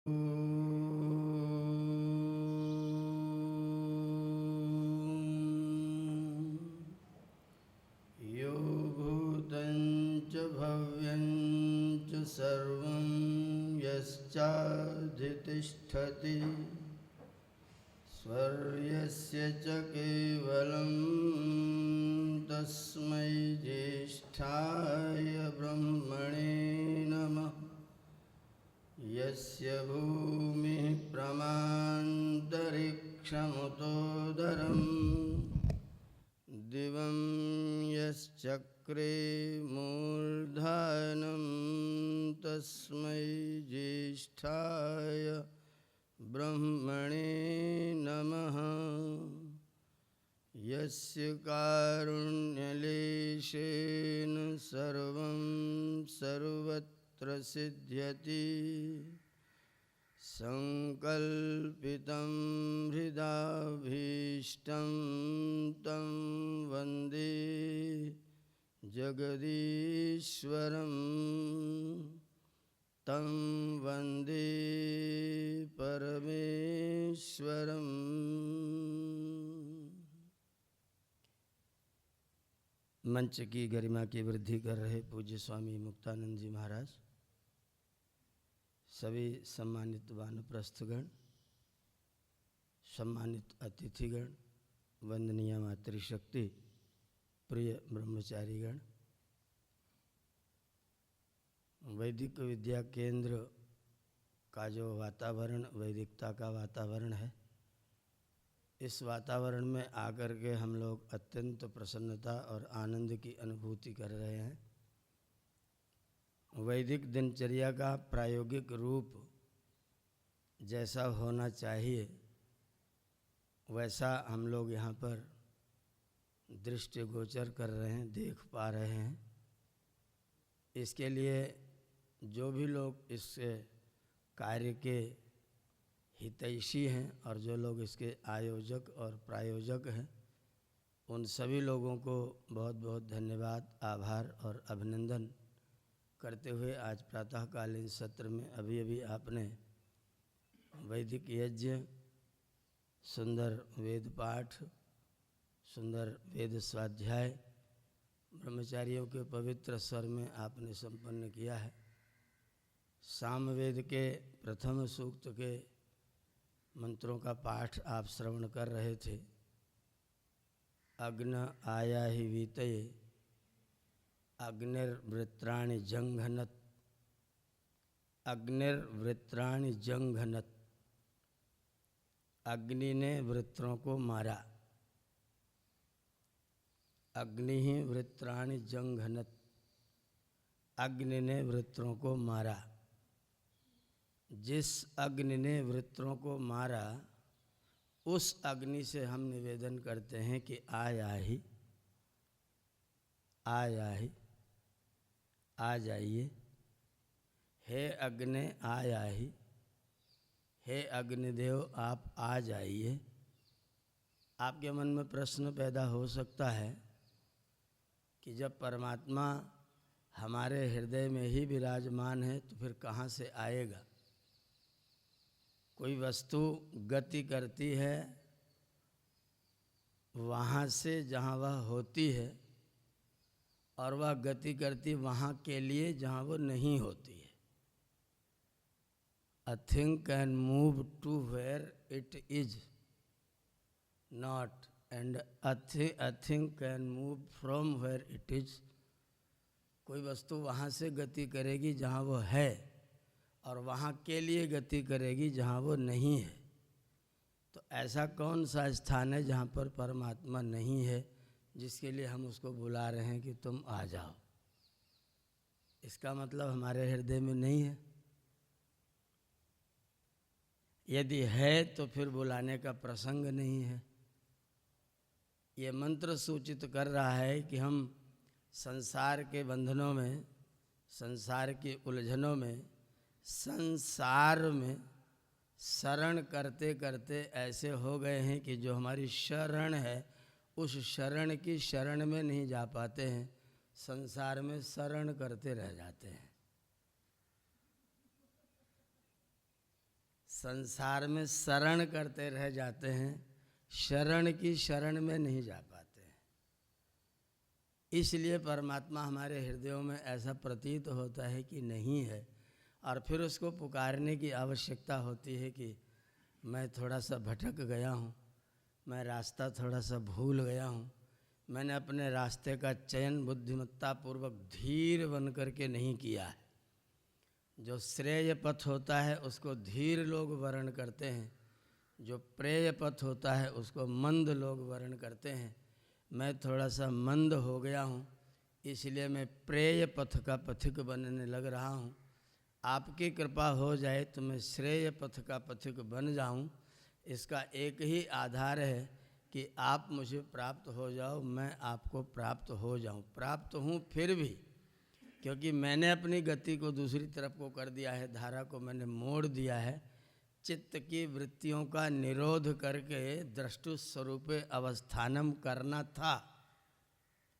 यो भूतं च भव्यं च सर्वं यश्चाधितिष्ठति स्वर्यस्य च केवलं तस्मै ज्येष्ठाय ब्रह्मणे नमः। यस्य भूमिः प्रमान्तरिक्षमुतोदरं दिवं यश्चक्रे मूर्धनं तस्मै ज्येष्ठाय ब्रह्मणे नमः। यस्य कारुण्यलेशेन सर्वं सर्वत्र सिद्ध्यति संकल्पितं हृदाभीष्टं तं वन्दे जगदीश्वरं तं वन्दे परमेश्वरम्। मंच की गरिमा की वृद्धि कर रहे पूज्य स्वामी मुक्तानंद जी महाराज, सभी सम्मानित वानप्रस्थगण, सम्मानित अतिथिगण, वंदनीय मातृशक्ति, प्रिय ब्रह्मचारीगण, वैदिक विद्या केंद्र का जो वातावरण, वैदिकता का वातावरण है, इस वातावरण में आकर के हम लोग अत्यंत प्रसन्नता और आनंद की अनुभूति कर रहे हैं। वैदिक दिनचर्या का प्रायोगिक रूप जैसा होना चाहिए वैसा हम लोग यहाँ पर दृष्टिगोचर कर रहे हैं, देख पा रहे हैं। इसके लिए जो भी लोग इस कार्य के हितैषी हैं और जो लोग इसके आयोजक और प्रायोजक हैं, उन सभी लोगों को बहुत बहुत धन्यवाद, आभार और अभिनंदन करते हुए आज प्रातःकालीन सत्र में अभी अभी आपने वैदिक यज्ञ, सुंदर वेद पाठ, सुंदर वेद स्वाध्याय ब्रह्मचारियों के पवित्र स्वर में आपने संपन्न किया है। सामवेद के प्रथम सूक्त के मंत्रों का पाठ आप श्रवण कर रहे थे। अग्न आया ही वीतये अग्निर्वृत्राणि जंघनत, अग्निर्वृत्राणि जंघनत, अग्नि ने वृत्रों को मारा। अग्नि ही वृत्राणि जंघनत, अग्नि ने वृत्रों को मारा। जिस अग्नि ने वृत्रों को मारा उस अग्नि से हम निवेदन करते हैं कि आया ही, आया ही, आ जाइए। हे अग्नि आया ही, हे अग्निदेव आप आ जाइए। आपके मन में प्रश्न पैदा हो सकता है कि जब परमात्मा हमारे हृदय में ही विराजमान है तो फिर कहाँ से आएगा? कोई वस्तु गति करती है वहाँ से जहाँ वह होती है, और वह गति करती वहाँ के लिए जहाँ वो नहीं होती है। A thing can move to where it is not, and a thing can move from where it is. कोई वस्तु वहाँ से गति करेगी जहाँ वो है, और वहाँ के लिए गति करेगी जहाँ वो नहीं है। तो ऐसा कौन सा स्थान है जहाँ पर परमात्मा नहीं है, जिसके लिए हम उसको बुला रहे हैं कि तुम आ जाओ? इसका मतलब हमारे हृदय में नहीं है। यदि है तो फिर बुलाने का प्रसंग नहीं है। ये मंत्र सूचित कर रहा है कि हम संसार के बंधनों में, संसार की उलझनों में, संसार में शरण करते करते ऐसे हो गए हैं कि जो हमारी शरण है उस शरण की शरण में नहीं जा पाते हैं, संसार में शरण करते रह जाते हैं। संसार में शरण करते रह जाते हैं, शरण की शरण में नहीं जा पाते हैं। इसलिए परमात्मा हमारे हृदयों में ऐसा प्रतीत होता है कि नहीं है, और फिर उसको पुकारने की आवश्यकता होती है कि मैं थोड़ा सा भटक गया हूँ, मैं रास्ता थोड़ा सा भूल गया हूँ, मैंने अपने रास्ते का चयन बुद्धिमत्तापूर्वक धीर बन करके नहीं किया है। जो श्रेय पथ होता है उसको धीर लोग वर्ण करते हैं, जो प्रेय पथ होता है उसको मंद लोग वर्ण करते हैं। मैं थोड़ा सा मंद हो गया हूँ, इसलिए मैं प्रेय पथ का पथिक बनने लग रहा हूँ। आपकी कृपा हो जाए तो मैं श्रेय पथ का पथिक बन जाऊँ। इसका एक ही आधार है कि आप मुझे प्राप्त हो जाओ, मैं आपको प्राप्त हो जाऊँ। प्राप्त हूँ फिर भी, क्योंकि मैंने अपनी गति को दूसरी तरफ को कर दिया है, धारा को मैंने मोड़ दिया है। चित्त की वृत्तियों का निरोध करके द्रष्टु स्वरूपे अवस्थानम करना था।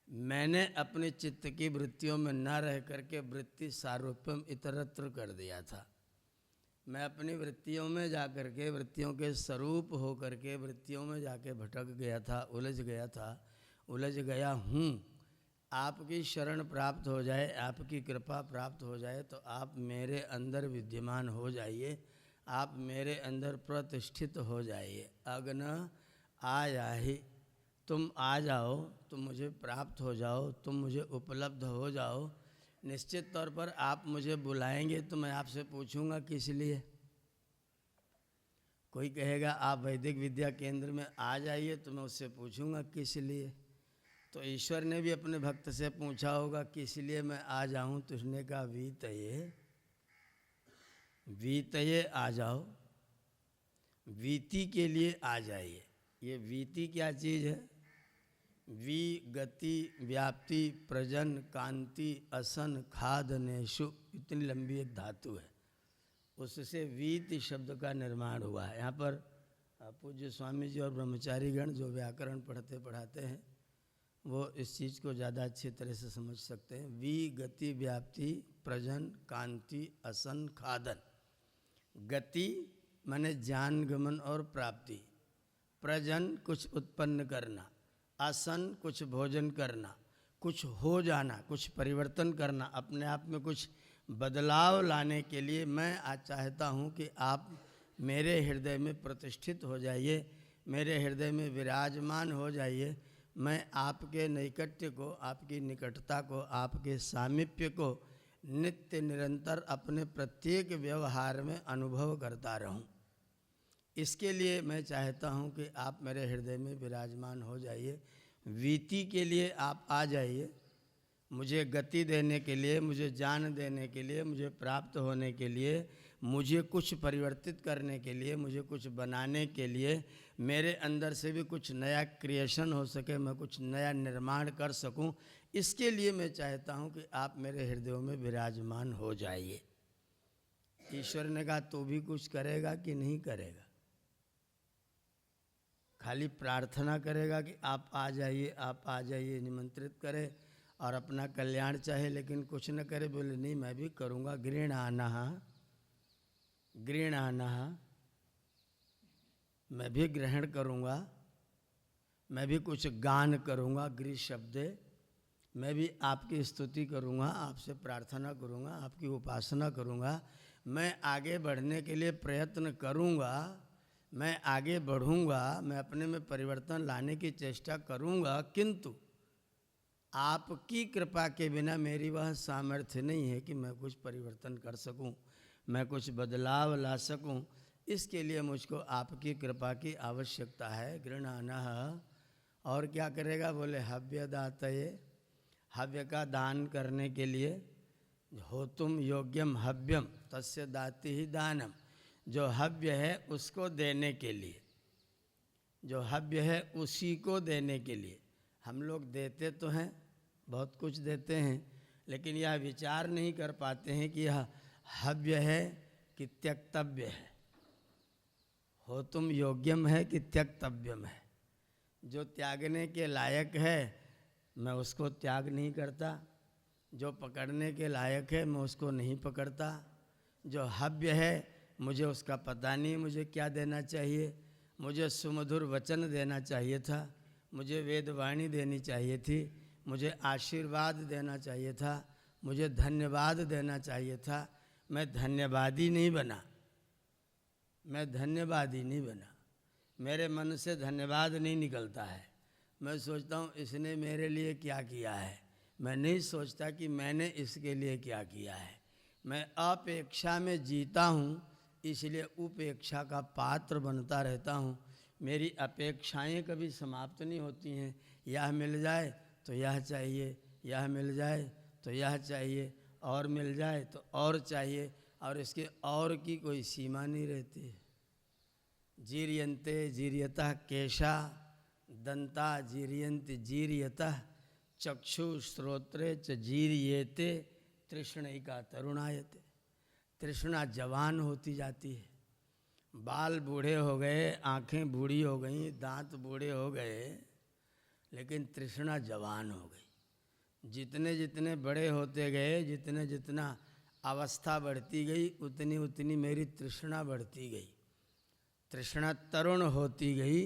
मैंने अपने चित्त की वृत्तियों में न रह करके वृत्ति सारूप्यम इतरत्र कर दिया था। मैं अपनी वृत्तियों में जा कर के, वृत्तियों के स्वरूप हो करके वृत्तियों में जाके भटक गया था, उलझ गया था, उलझ गया हूँ। आपकी शरण प्राप्त हो जाए, आपकी कृपा प्राप्त हो जाए तो आप मेरे अंदर विद्यमान हो जाइए, आप मेरे अंदर प्रतिष्ठित हो जाइए। अग्न आया ही, तुम आ जाओ, तुम मुझे प्राप्त हो जाओ, तुम मुझे उपलब्ध हो जाओ। निश्चित तौर पर आप मुझे बुलाएंगे तो मैं आपसे पूछूंगा किस लिए। कोई कहेगा आप वैदिक विद्या केंद्र में आ जाइए, तो मैं उससे पूछूंगा किस लिए। तो ईश्वर ने भी अपने भक्त से पूछा होगा किस लिए मैं आ जाऊं, तो उसने कहा वीतये, वीतये आ जाओ, वीति के लिए आ जाइए। ये वीति क्या चीज़ है? वी गति, व्याप्ति, प्रजन, कांति, असन, खाद, नेशु, इतनी लंबी एक धातु है, उससे वीति शब्द का निर्माण हुआ है। यहाँ पर पूज्य स्वामी जी और ब्रह्मचारीगण जो व्याकरण पढ़ते पढ़ाते हैं वो इस चीज़ को ज़्यादा अच्छी तरह से समझ सकते हैं। वी गति, व्याप्ति, प्रजन, कांति, असन, खादन। गति माने ज्ञान गमन और प्राप्ति, प्रजन कुछ उत्पन्न करना, आसन कुछ भोजन करना, कुछ हो जाना, कुछ परिवर्तन करना, अपने आप में कुछ बदलाव लाने के लिए मैं आज चाहता हूँ कि आप मेरे हृदय में प्रतिष्ठित हो जाइए, मेरे हृदय में विराजमान हो जाइए। मैं आपके नैकट्य को, आपकी निकटता को, आपके सामीप्य को नित्य निरंतर अपने प्रत्येक व्यवहार में अनुभव करता रहूं। इसके लिए मैं चाहता हूं कि आप मेरे हृदय में विराजमान हो जाइए। वीति के लिए आप आ जाइए, मुझे गति देने के लिए, मुझे ज्ञान देने के लिए, मुझे प्राप्त होने के लिए, मुझे कुछ परिवर्तित करने के लिए, मुझे कुछ बनाने के लिए, मेरे अंदर से भी कुछ नया क्रिएशन हो सके, मैं कुछ नया निर्माण कर सकूं। इसके लिए मैं चाहता हूं कि आप मेरे हृदयों में विराजमान हो जाइए। ईश्वर ने कहा तू भी कुछ करेगा कि नहीं करेगा? खाली प्रार्थना करेगा कि आप आ जाइए, आप आ जाइए, निमंत्रित करे और अपना कल्याण चाहे, लेकिन कुछ न करे? बोले नहीं, मैं भी करूँगा। गृणाना, गृणाना, मैं भी ग्रहण करूँगा, मैं भी कुछ गान करूँगा। गृह शब्द, मैं भी आपकी स्तुति करूँगा, आपसे प्रार्थना करूँगा, आपकी उपासना करूँगा। मैं आगे बढ़ने के लिए प्रयत्न करूँगा, मैं आगे बढ़ूँगा, मैं अपने में परिवर्तन लाने की चेष्टा करूँगा, किंतु आपकी कृपा के बिना मेरी वह सामर्थ्य नहीं है कि मैं कुछ परिवर्तन कर सकूं, मैं कुछ बदलाव ला सकूं। इसके लिए मुझको आपकी कृपा की आवश्यकता है। गृणाना, और क्या करेगा? बोले हव्य दातये, हव्य का दान करने के लिए। हो तुम योग्यम हव्यम तस्य दाति ही दानम, जो हव्य है उसको देने के लिए, जो हव्य है उसी को देने के लिए। हम लोग देते तो हैं, बहुत कुछ देते हैं, लेकिन यह विचार नहीं कर पाते हैं कि यह हव्य है कि त्यक्तव्य है। हो तुम योग्यम है कि त्यक्तव्यम है। जो त्यागने के लायक है मैं उसको त्याग नहीं करता, जो पकड़ने के लायक है मैं उसको नहीं पकड़ता। जो हव्य है मुझे उसका पता नहीं मुझे क्या देना चाहिए। मुझे सुमधुर वचन देना चाहिए था, मुझे वेदवाणी देनी चाहिए थी, मुझे आशीर्वाद देना चाहिए था, मुझे धन्यवाद देना चाहिए था। मैं धन्यवादी नहीं बना, मैं धन्यवादी नहीं बना। मेरे मन से धन्यवाद नहीं निकलता है। मैं सोचता हूँ इसने मेरे लिए क्या किया है, मैं नहीं सोचता कि मैंने इसके लिए क्या किया है। मैं अपेक्षा में जीता हूँ, इसलिए उपेक्षा का पात्र बनता रहता हूँ। मेरी अपेक्षाएं कभी समाप्त नहीं होती हैं। यह मिल जाए तो यह चाहिए, यह मिल जाए तो यह चाहिए, और मिल जाए तो और चाहिए, और इसके और की कोई सीमा नहीं रहती है। जीर्यन्ते जीर्यतः केशा, दंता जीर्यन्ति जीर्यतः, चक्षु श्रोत्रे च जीर्येते, तृष्णैका तरुणायते। तृष्णा जवान होती जाती है। बाल बूढ़े हो गए, आँखें बूढ़ी हो गई, दांत बूढ़े हो गए, लेकिन तृष्णा जवान हो गई। जितने जितने बड़े होते गए, जितने जितना अवस्था बढ़ती गई, उतनी उतनी मेरी तृष्णा बढ़ती गई। तृष्णा तरुण होती गई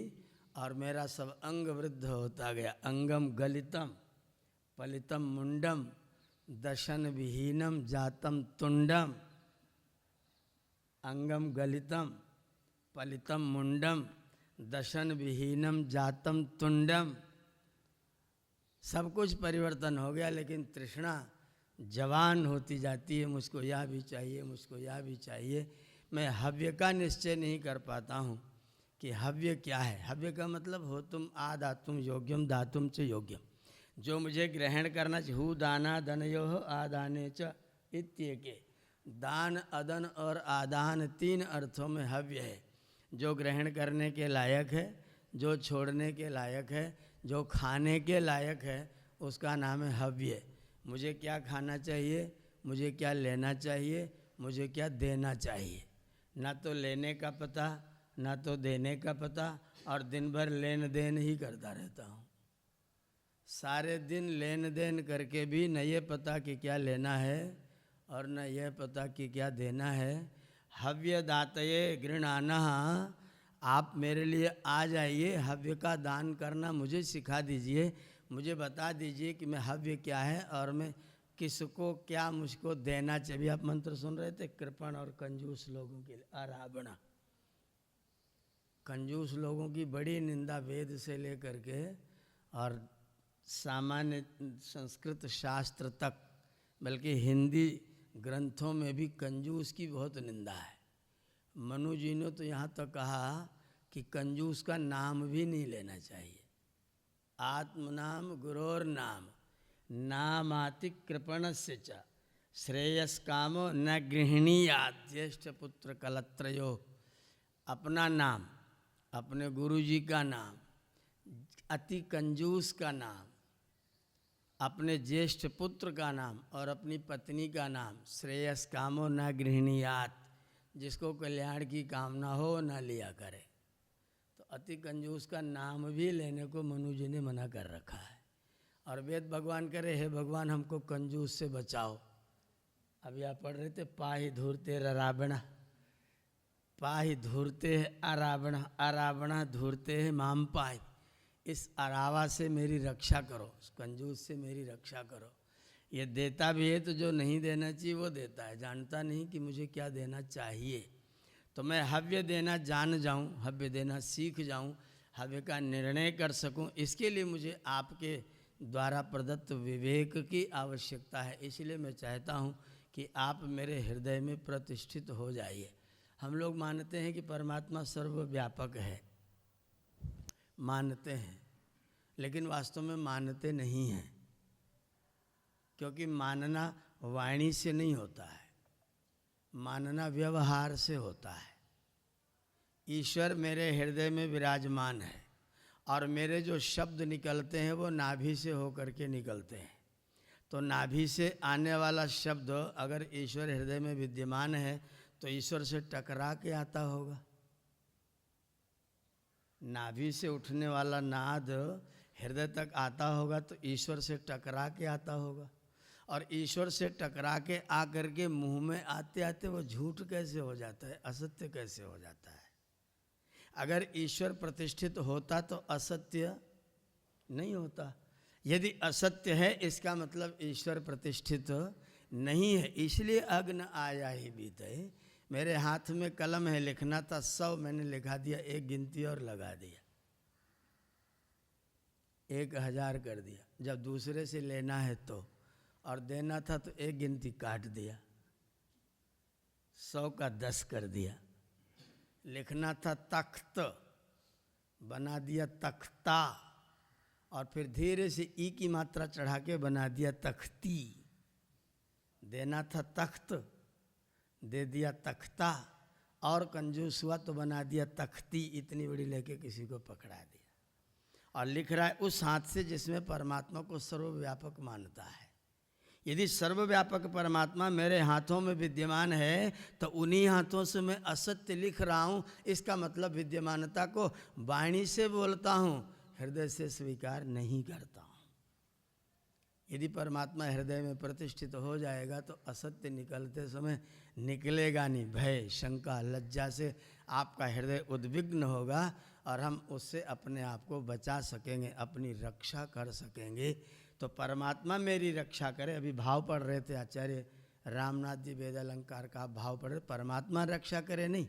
और मेरा सब अंग वृद्ध होता गया। अंगम गलितम पलितम मुंडम, दशन विहीनम जातम तुंडम। अंगम गलितम पलितम मुंडम, दशन विहीनम जातम तुंडम। सब कुछ परिवर्तन हो गया, लेकिन तृष्णा जवान होती जाती है। मुझको यह भी चाहिए, मुझको यह भी चाहिए। मैं हव्य का निश्चय नहीं कर पाता हूँ कि हव्य क्या है। हव्य का मतलब हो तुम आदातुम योग्यम दातुम च योग्यम, जो मुझे ग्रहण करना चाहिए। हु दाना दनयो आदाने च इत्येके। दान, अदन और आदान तीन अर्थों में हव्य है। जो ग्रहण करने के लायक है, जो छोड़ने के लायक है, जो खाने के लायक है, उसका नाम है हव्य। मुझे क्या खाना चाहिए, मुझे क्या लेना चाहिए, मुझे क्या देना चाहिए। ना तो लेने का पता, ना तो देने का पता, और दिन भर लेन देन ही करता रहता हूँ। सारे दिन लेन देन करके भी न ये पता कि क्या लेना है और न यह पता कि क्या देना है। हव्य दातये गृणानः, आप मेरे लिए आ जाइए, हव्य का दान करना मुझे सिखा दीजिए। मुझे बता दीजिए कि मैं हव्य क्या है और मैं किसको क्या मुझको देना चाहिए। आप मंत्र सुन रहे थे, कृपण और कंजूस लोगों के लिए अरावणा। कंजूस लोगों की बड़ी निंदा वेद से लेकर के और सामान्य संस्कृत शास्त्र तक, बल्कि हिंदी ग्रंथों में भी कंजूस की बहुत निंदा है। मनु जी ने तो यहाँ तक कहा कि कंजूस का नाम भी नहीं लेना चाहिए। आत्मनाम गुरोर नाम, नामाति कृपणस्य च, श्रेयस कामो न गृहिणीयात्, ज्येष्ठ पुत्र कलत्रयो। अपना नाम, अपने गुरु जी का नाम, अति कंजूस का नाम, अपने ज्येष्ठ पुत्र का नाम और अपनी पत्नी का नाम, श्रेयस कामो न गृहिणीयात्, जिसको कल्याण की कामना हो न लिया करे। तो अति कंजूस का नाम भी लेने को मनु जी ने मना कर रखा है। और वेद भगवान करे, हे भगवान हमको कंजूस से बचाओ। अभी आप पढ़ रहे थे, पाहि धूर्ते रावण, पाहि धूर्ते अरावण, अरावण धूर्ते माम पाहि। इस अरावा से मेरी रक्षा करो, इस कंजूस से मेरी रक्षा करो। ये देता भी है तो जो नहीं देना चाहिए वो देता है, जानता नहीं कि मुझे क्या देना चाहिए। तो मैं हव्य देना जान जाऊं, हव्य देना सीख जाऊं, हव्य का निर्णय कर सकूं, इसके लिए मुझे आपके द्वारा प्रदत्त विवेक की आवश्यकता है। इसलिए मैं चाहता हूं कि आप मेरे हृदय में प्रतिष्ठित हो जाइए। हम लोग मानते हैं कि परमात्मा सर्वव्यापक है, मानते हैं, लेकिन वास्तव में मानते नहीं हैं। क्योंकि मानना वाणी से नहीं होता है, मानना व्यवहार से होता है। ईश्वर मेरे हृदय में विराजमान है और मेरे जो शब्द निकलते हैं वो नाभि से होकर के निकलते हैं। तो नाभि से आने वाला शब्द अगर ईश्वर हृदय में विद्यमान है तो ईश्वर से टकरा के आता होगा। नाभि से उठने वाला नाद हृदय तक आता होगा तो ईश्वर से टकरा के आता होगा। और ईश्वर से टकरा के आकर के मुंह में आते आते वो झूठ कैसे हो जाता है, असत्य कैसे हो जाता है। अगर ईश्वर प्रतिष्ठित होता तो असत्य नहीं होता। यदि असत्य है इसका मतलब ईश्वर प्रतिष्ठित नहीं है। इसलिए अग्न आया ही बीते। मेरे हाथ में कलम है, लिखना था 100, मैंने लिखा दिया, एक गिनती और लगा दिया, 1000 कर दिया। जब दूसरे से लेना है तो और देना था तो एक गिनती काट दिया, 100 का 10 कर दिया। लिखना था तख्त, बना दिया तख्ता, और फिर धीरे से ई की मात्रा चढ़ा के बना दिया तख्ती। देना था तख्त, दे दिया तख्ता, और कंजूस हुआ तो बना दिया तख्ती, इतनी बड़ी लेके किसी को पकड़ा दिया। और लिख रहा है उस हाथ से जिसमें परमात्मा को सर्वव्यापक मानता है। यदि सर्वव्यापक परमात्मा मेरे हाथों में विद्यमान है तो उन्हीं हाथों से मैं असत्य लिख रहा हूँ। इसका मतलब विद्यमानता को वाणी से बोलता हूँ, हृदय से स्वीकार नहीं करता हूँ। यदि परमात्मा हृदय में प्रतिष्ठित हो जाएगा तो असत्य निकलते समय निकलेगा नहीं। भय, शंका, लज्जा से आपका हृदय उद्विग्न होगा और हम उससे अपने आप को बचा सकेंगे, अपनी रक्षा कर सकेंगे। तो परमात्मा मेरी रक्षा करे। अभी भाव पढ़ रहे थे आचार्य रामनाथ जी वेद अलंकार का भाव पढ़ रहे, परमात्मा रक्षा करे नहीं,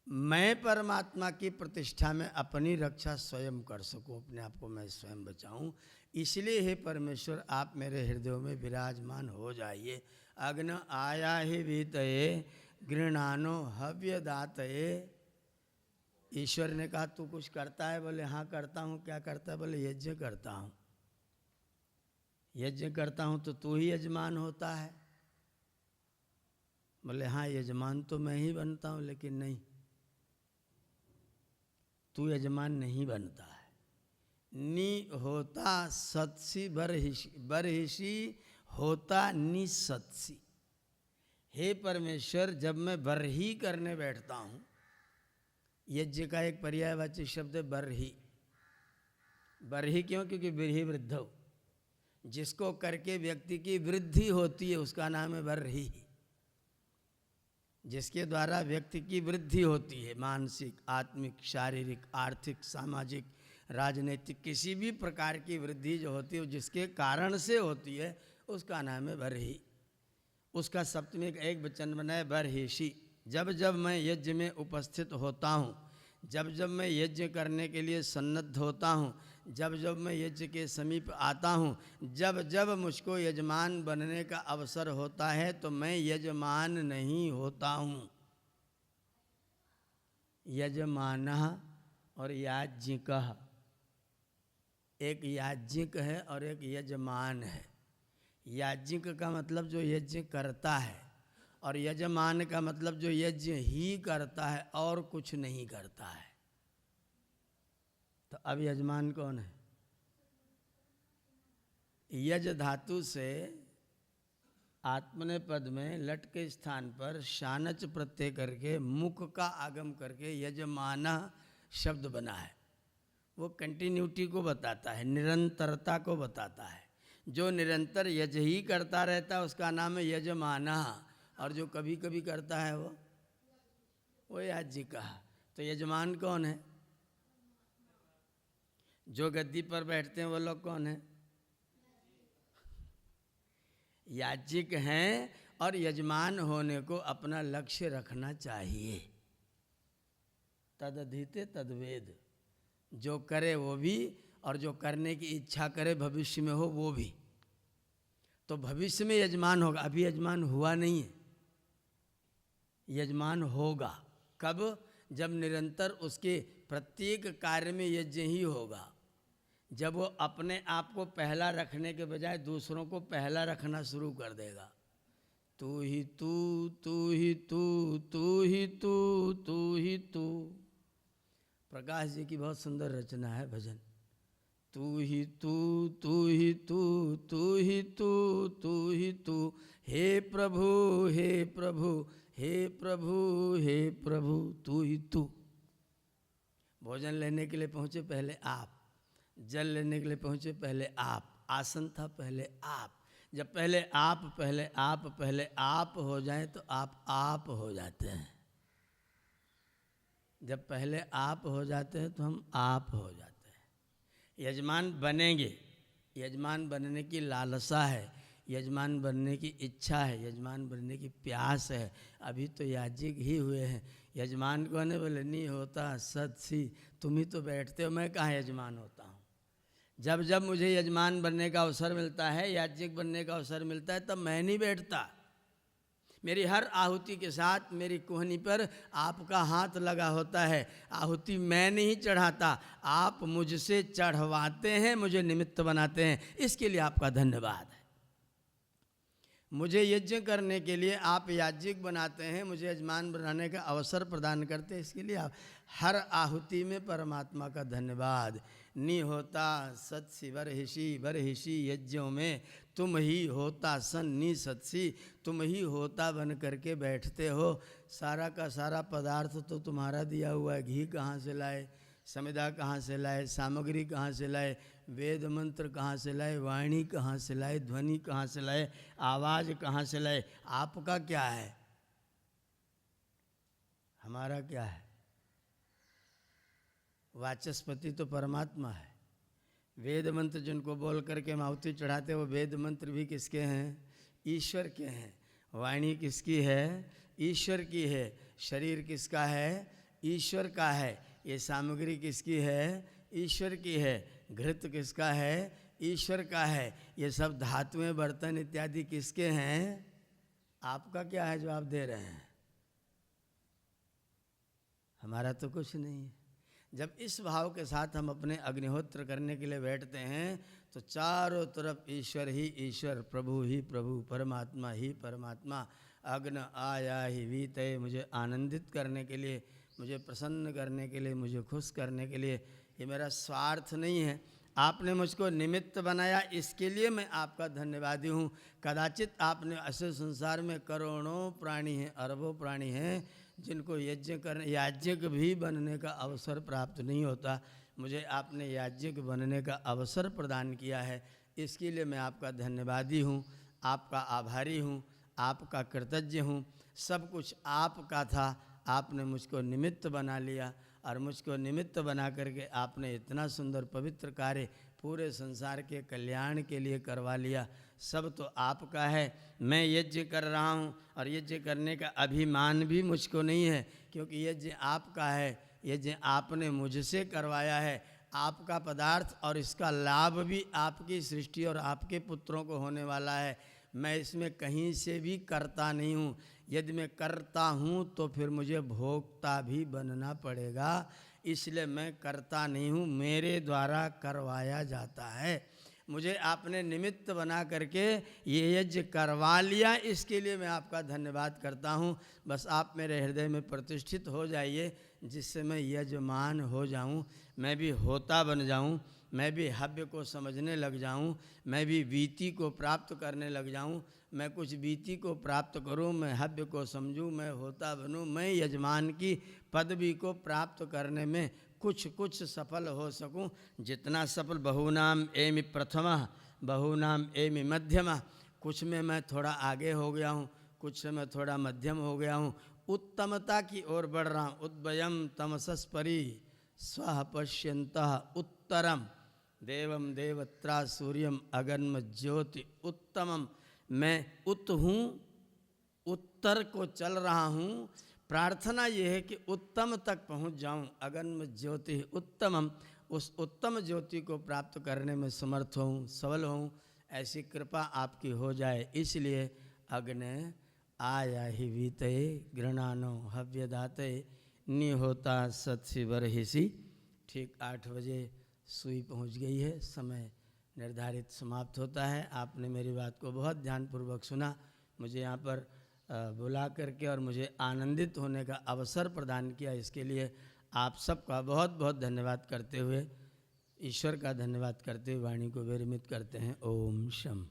मैं परमात्मा की प्रतिष्ठा में अपनी रक्षा स्वयं कर सकूं, अपने आप को मैं स्वयं बचाऊं। इसलिए हे परमेश्वर आप मेरे हृदयों में विराजमान हो जाइए। अग्न आया ही वीतये गृणानो हव्य दातये। ईश्वर ने कहा तू कुछ करता है? बोले हाँ करता हूँ। क्या करता है? बोले यज्ञ करता हूँ। यज्ञ करता हूँ तो तू ही यजमान होता है? बोले हाँ यजमान तो मैं ही बनता हूँ, लेकिन नहीं, तू यजमान नहीं बनता है। नी होता सत्सी बरहिषी होता नि सत्सी। हे परमेश्वर जब मैं बरही करने बैठता हूँ, यज्ञ का एक पर्यायवाची शब्द है बरही। बरही क्यों? क्योंकि बिरही वृद्धौ, जिसको करके व्यक्ति की वृद्धि होती है उसका नाम है बरही। जिसके द्वारा व्यक्ति की वृद्धि होती है, मानसिक, आत्मिक, शारीरिक, आर्थिक, सामाजिक, राजनीतिक, किसी भी प्रकार की वृद्धि जो होती है जिसके कारण से होती है उसका नाम है बरही। उसका सप्तमी एक वचन बना है बरहिषी। जब जब मैं यज्ञ में उपस्थित होता हूँ, जब जब मैं यज्ञ करने के लिए सन्नद्ध होता हूँ, जब जब मैं यज्ञ के समीप आता हूँ, जब जब मुझको यजमान बनने का अवसर होता है तो मैं यजमान नहीं होता हूँ। यजमानः और याज्ञिकः, एक याज्ञिक है और एक यजमान है। याज्ञिक का मतलब जो यज्ञ करता है, और यजमान का मतलब जो यज्ञ ही करता है और कुछ नहीं करता है। तो अब यजमान कौन है? यज धातु से आत्मने पद में लट के स्थान पर शानच प्रत्यय करके मुख का आगम करके यजमाना शब्द बना है। वो कंटिन्यूटी को बताता है, निरंतरता को बताता है। जो निरंतर यज ही करता रहता है उसका नाम है यजमाना, और जो कभी कभी करता है वो याज्ञिक। तो यजमान कौन है? जो गद्दी पर बैठते हैं वो लोग कौन है? याज्ञिक हैं। और यजमान होने को अपना लक्ष्य रखना चाहिए। तदधीते तद्वेद, जो करे वो भी और जो करने की इच्छा करे भविष्य में हो वो भी। तो भविष्य में यजमान होगा, अभी यजमान हुआ नहीं है, यजमान होगा। कब? जब निरंतर उसके प्रत्येक कार्य में यज्ञ ही होगा। जब वो अपने आप को पहला रखने के बजाय दूसरों को पहला रखना शुरू कर देगा। तू ही तू, तू ही तू, तू ही तू, तू ही तू। प्रकाश जी की बहुत सुंदर रचना है भजन। तू ही तू, तू ही तू, तू ही तू, तू ही तू, हे प्रभु, हे प्रभु, हे प्रभु, हे प्रभु, तू ही तू। भोजन लेने के लिए पहुँचे पहले आप, जल लेने के लिए पहुँचे पहले आप, आसन था पहले आप, जब पहले आप हो जाएं तो आप हो जाते हैं। जब पहले आप हो जाते हैं तो हम आप हो जाते हैं। यजमान बनेंगे, यजमान बनने की लालसा है, यजमान बनने की इच्छा है, यजमान बनने की प्यास है। अभी तो याज्ञिक ही हुए हैं। यजमान को ने बोले नहीं होता सत्सी, तुम ही तो बैठते हो, मैं कहाँ यजमान होता हूँ। जब जब मुझे यजमान बनने का अवसर मिलता है, याज्ञिक बनने का अवसर मिलता है, तब मैं नहीं बैठता। मेरी हर आहुति के साथ मेरी कोहनी पर आपका हाथ लगा होता है। आहुति मैं नहीं चढ़ाता, आप मुझसे चढ़वाते हैं, मुझे निमित्त बनाते हैं। इसके लिए आपका धन्यवाद है। मुझे यज्ञ करने के लिए आप याज्ञिक बनाते हैं, मुझे यजमान बनाने का अवसर प्रदान करते हैं। इसके लिए आप हर आहुति में परमात्मा का धन्यवाद। नि होता सत्सी बरहिषि यज्ञों में तुम ही होता सन नि सत्सी, तुम ही होता बन करके बैठते हो। सारा का सारा पदार्थ तो तुम्हारा दिया हुआ है। घी कहाँ से लाए, समिधा कहाँ से लाए, सामग्री कहाँ से लाए, वेद मंत्र कहाँ से लाए, वाणी कहाँ से लाए, ध्वनि कहाँ से लाए, आवाज़ कहाँ से लाए। आपका क्या है, हमारा क्या है। वाचस्पति तो परमात्मा है। वेद मंत्र जिनको बोल करके हम आहुति चढ़ाते, वो वेद मंत्र भी किसके हैं, ईश्वर के हैं। वाणी किसकी है, ईश्वर की है। शरीर किसका है, ईश्वर का है। ये सामग्री किसकी है, ईश्वर की है। घृत किसका है, ईश्वर का है। ये सब धातुएं बर्तन इत्यादि किसके हैं, आपका क्या है जो आप दे रहे हैं। हमारा तो कुछ नहीं है। जब इस भाव के साथ हम अपने अग्निहोत्र करने के लिए बैठते हैं तो चारों तरफ ईश्वर ही ईश्वर, प्रभु ही प्रभु, परमात्मा ही परमात्मा। अग्न आया ही वीतये, मुझे आनंदित करने के लिए, मुझे प्रसन्न करने के लिए, मुझे खुश करने के लिए। ये मेरा स्वार्थ नहीं है, आपने मुझको निमित्त बनाया, इसके लिए मैं आपका धन्यवादी हूँ। कदाचित आपने ऐसे संसार में करोड़ों प्राणी हैं, अरबों प्राणी हैं जिनको यज्ञ करने, याज्ञिक भी बनने का अवसर प्राप्त नहीं होता। मुझे आपने याज्ञिक बनने का अवसर प्रदान किया है, इसके लिए मैं आपका धन्यवादी हूँ, आपका आभारी हूँ, आपका कृतज्ञ हूँ। सब कुछ आपका था, आपने मुझको निमित्त बना लिया और मुझको निमित्त बना करके आपने इतना सुंदर पवित्र कार्य पूरे संसार के कल्याण के लिए करवा लिया। सब तो आपका है। मैं यज्ञ कर रहा हूँ और यज्ञ करने का अभिमान भी मुझको नहीं है, क्योंकि यज्ञ आपका है, यज्ञ आपने मुझसे करवाया है। आपका पदार्थ और इसका लाभ भी आपकी सृष्टि और आपके पुत्रों को होने वाला है। मैं इसमें कहीं से भी करता नहीं हूँ। यदि मैं करता हूँ तो फिर मुझे भोक्ता भी बनना पड़ेगा, इसलिए मैं करता नहीं हूँ, मेरे द्वारा करवाया जाता है। मुझे आपने निमित्त बना करके ये यज्ञ करवा लिया, इसके लिए मैं आपका धन्यवाद करता हूँ। बस आप मेरे हृदय में प्रतिष्ठित हो जाइए, जिससे मैं यजमान हो जाऊँ, मैं भी होता बन जाऊँ, मैं भी हव्य को समझने लग जाऊँ, मैं भी वीति को प्राप्त करने लग जाऊँ। मैं कुछ वीति को प्राप्त करूँ, मैं हव्य को समझूँ, मैं होता बनूँ, मैं यजमान की पदवी को प्राप्त करने में कुछ सफल हो सकूं। जितना सफल, बहूनाम एमि प्रथमः बहूनाम एमि मध्यमः। कुछ में मैं थोड़ा आगे हो गया हूँ, कुछ में मैं थोड़ा मध्यम हो गया हूँ, उत्तमता की ओर बढ़ रहा हूँ। उद्वयम तमसस्परि स्वः पश्यन्तः उत्तरम देवम देवत्रा सूर्यम अगन्म ज्योति उत्तमम। मैं उत हूँ, उत्तर को चल रहा हूँ। प्रार्थना ये है कि उत्तम तक पहुँच जाऊँ। अगन्म ज्योति उत्तमम, उस उत्तम ज्योति को प्राप्त करने में समर्थ हूँ, सबल हूँ। ऐसी कृपा आपकी हो जाए, इसलिए अग्ने आया ही वीतये गृणानो हव्यदाते निहोता सत्सि बरहिषि। ठीक 8 बजे सुई पहुँच गई है, समय निर्धारित समाप्त होता है। आपने मेरी बात को बहुत ध्यानपूर्वक सुना, मुझे यहाँ पर बुला करके और मुझे आनंदित होने का अवसर प्रदान किया। इसके लिए आप सबका बहुत बहुत धन्यवाद करते हुए, ईश्वर का धन्यवाद करते हुए वाणी को विरमित करते हैं। ओम शम।